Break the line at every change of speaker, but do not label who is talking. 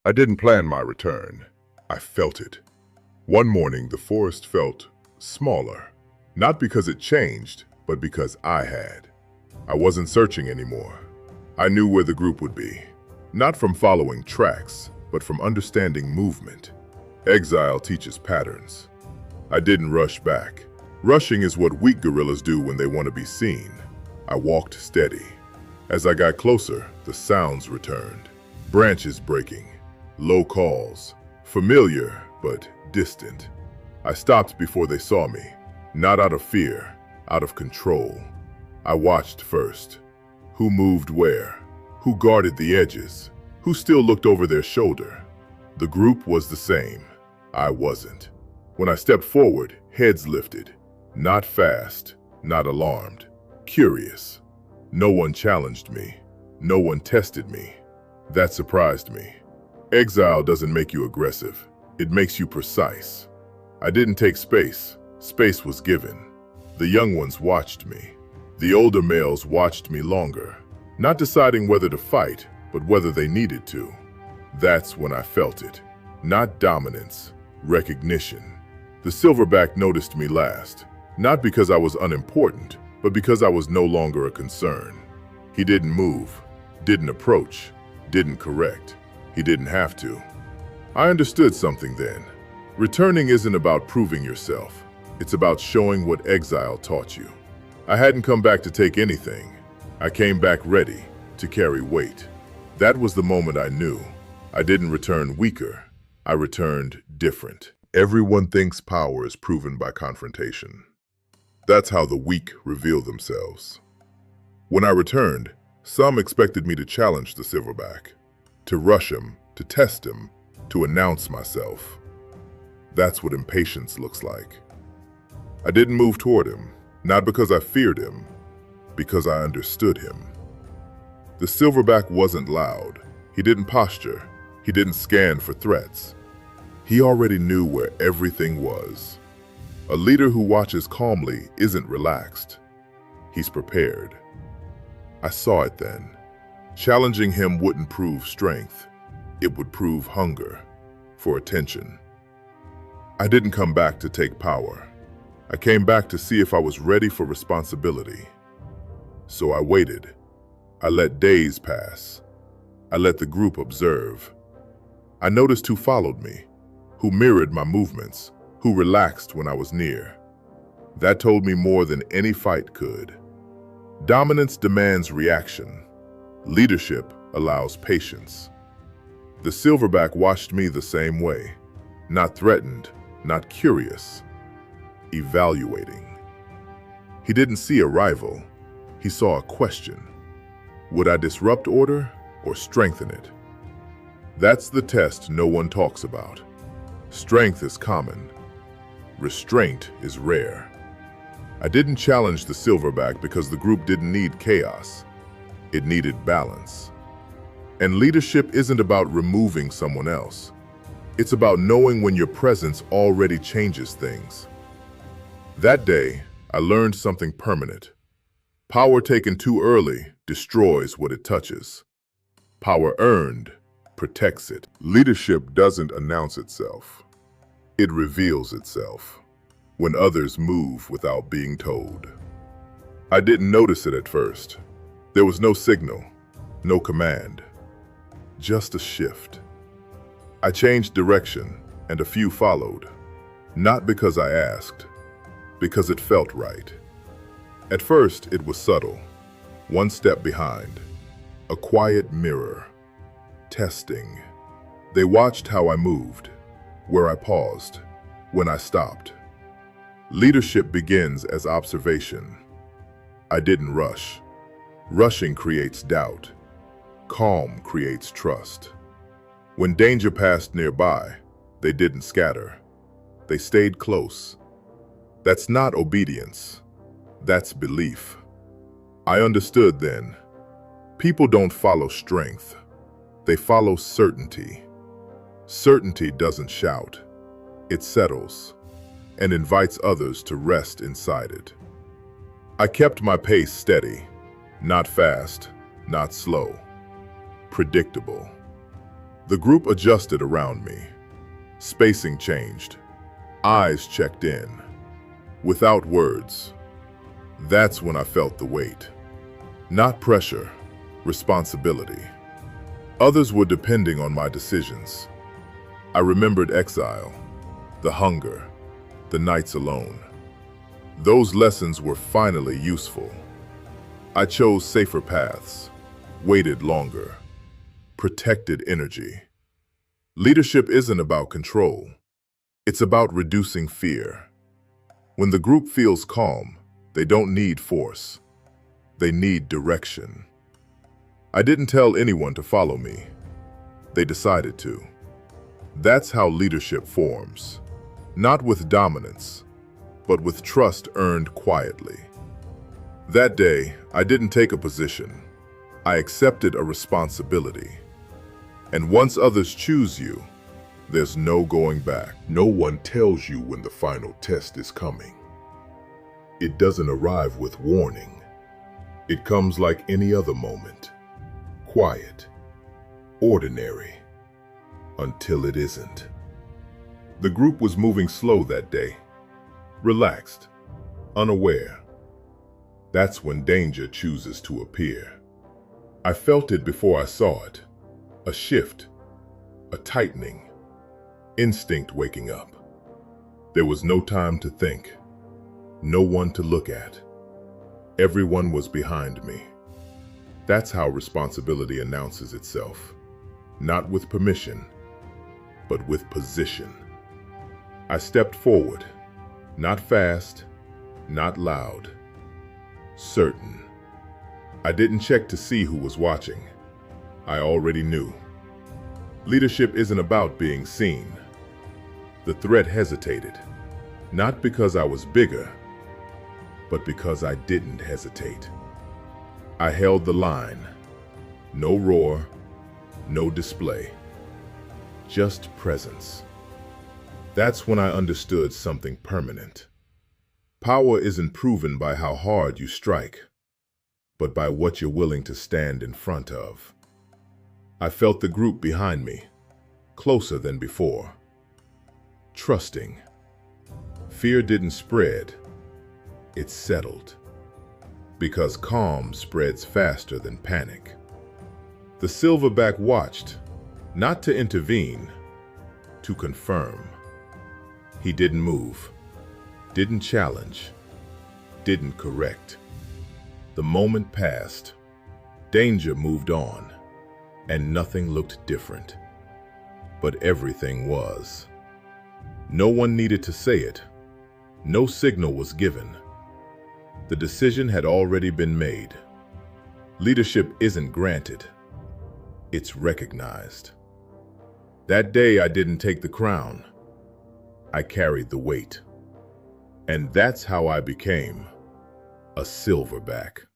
I didn't plan my return. I felt it. One morning, the forest felt smaller. Not because it changed, but because I had. I wasn't searching anymore. I knew where the group would be. Not from following tracks, but from understanding movement. Exile teaches patterns. I didn't rush back. Rushing is what weak gorillas do when they want to be seen. I walked steady. As I got closer, the sounds returned. Branches breaking, low calls, familiar but distant. I stopped before they saw me, not out of fear, out of control. I watched first. Who moved where? Who guarded the edges? Who still looked over their shoulder? The group was the same. I wasn't. When I stepped forward, heads lifted. Not fast, not alarmed, curious. No one challenged me. No one tested me. That surprised me. Exile doesn't make you aggressive. It makes you precise. I didn't take space. Space was given. The young ones watched me. The older males watched me longer, not deciding whether to fight, but whether they needed to. That's when I felt it. Not dominance, recognition. The silverback noticed me last, not because I was unimportant, but because I was no longer a concern. He didn't move, didn't approach, didn't correct. He didn't have to. I understood something then. Returning isn't about proving yourself. It's about showing what exile taught you. I hadn't come back to take anything. I came back ready to carry weight. That was the moment I knew. I didn't return weaker. I returned different. Everyone thinks power is proven by confrontation. That's how the weak reveal themselves. When I returned, some expected me to challenge the silverback, to rush him, to test him, to announce myself. That's what impatience looks like. I didn't move toward him, not because I feared him, because I understood him. The silverback wasn't loud. He didn't posture. He didn't scan for threats. He already knew where everything was. A leader who watches calmly isn't relaxed. He's prepared. I saw it then. Challenging him wouldn't prove strength. It would prove hunger for attention. I didn't come back to take power. I came back to see if I was ready for responsibility. So I waited. I let days pass. I let the group observe. I noticed who followed me, who mirrored my movements, who relaxed when I was near. That told me more than any fight could. Dominance demands reaction. Leadership allows patience. The silverback watched me the same way, not threatened, not curious, evaluating. He didn't see a rival. He saw a question. Would I disrupt order or strengthen it? That's the test no one talks about. Strength is common. Restraint is rare. I didn't challenge the silverback because the group didn't need chaos. It needed balance. And leadership isn't about removing someone else. It's about knowing when your presence already changes things. That day, I learned something permanent. Power taken too early destroys what it touches. Power earned protects it. Leadership doesn't announce itself. It reveals itself when others move without being told. I didn't notice it at first. There was no signal, no command, just a shift. I changed direction, and a few followed, not because I asked, because it felt right. At first, it was subtle, one step behind, a quiet mirror, testing. They watched how I moved, where I paused, when I stopped. Leadership begins as observation. I didn't rush. Rushing creates doubt. Calm creates trust. When danger passed nearby, they didn't scatter. They stayed close. That's not obedience. That's belief. I understood then. People don't follow strength. They follow certainty. Certainty doesn't shout. It settles and invites others to rest inside it. I kept my pace steady, not fast, not slow, predictable. The group adjusted around me. Spacing changed. Eyes checked in. Without words. That's when I felt the weight. Not pressure, responsibility. Others were depending on my decisions. I remembered exile, the hunger, the nights alone. Those lessons were finally useful. I chose safer paths, waited longer, protected energy. Leadership isn't about control. It's about reducing fear. When the group feels calm, they don't need force. They need direction. I didn't tell anyone to follow me. They decided to. That's how leadership forms. Not with dominance, but with trust earned quietly. That day, I didn't take a position. I accepted a responsibility. And once others choose you, there's no going back. No one tells you when the final test is coming. It doesn't arrive with warning. It comes like any other moment. Quiet, ordinary, until it isn't. The group was moving slow that day, relaxed, unaware. That's when danger chooses to appear. I felt it before I saw it. A shift, a tightening, instinct waking up. There was no time to think, no one to look at. Everyone was behind me. That's how responsibility announces itself. Not with permission, but with position. I stepped forward, not fast, not loud, certain. I didn't check to see who was watching. I already knew. Leadership isn't about being seen. The threat hesitated, not because I was bigger, but because I didn't hesitate. I held the line. No roar, no display, just presence. That's when I understood something permanent. Power isn't proven by how hard you strike, but by what you're willing to stand in front of. I felt the group behind me, closer than before. Trusting. Fear didn't spread, it settled. Because calm spreads faster than panic. The silverback watched, not to intervene, to confirm. He didn't move, didn't challenge, didn't correct. The moment passed, danger moved on, and nothing looked different. But everything was. No one needed to say it. No signal was given. The decision had already been made. Leadership isn't granted. It's recognized. That day I didn't take the crown. I carried the weight. And that's how I became a silverback.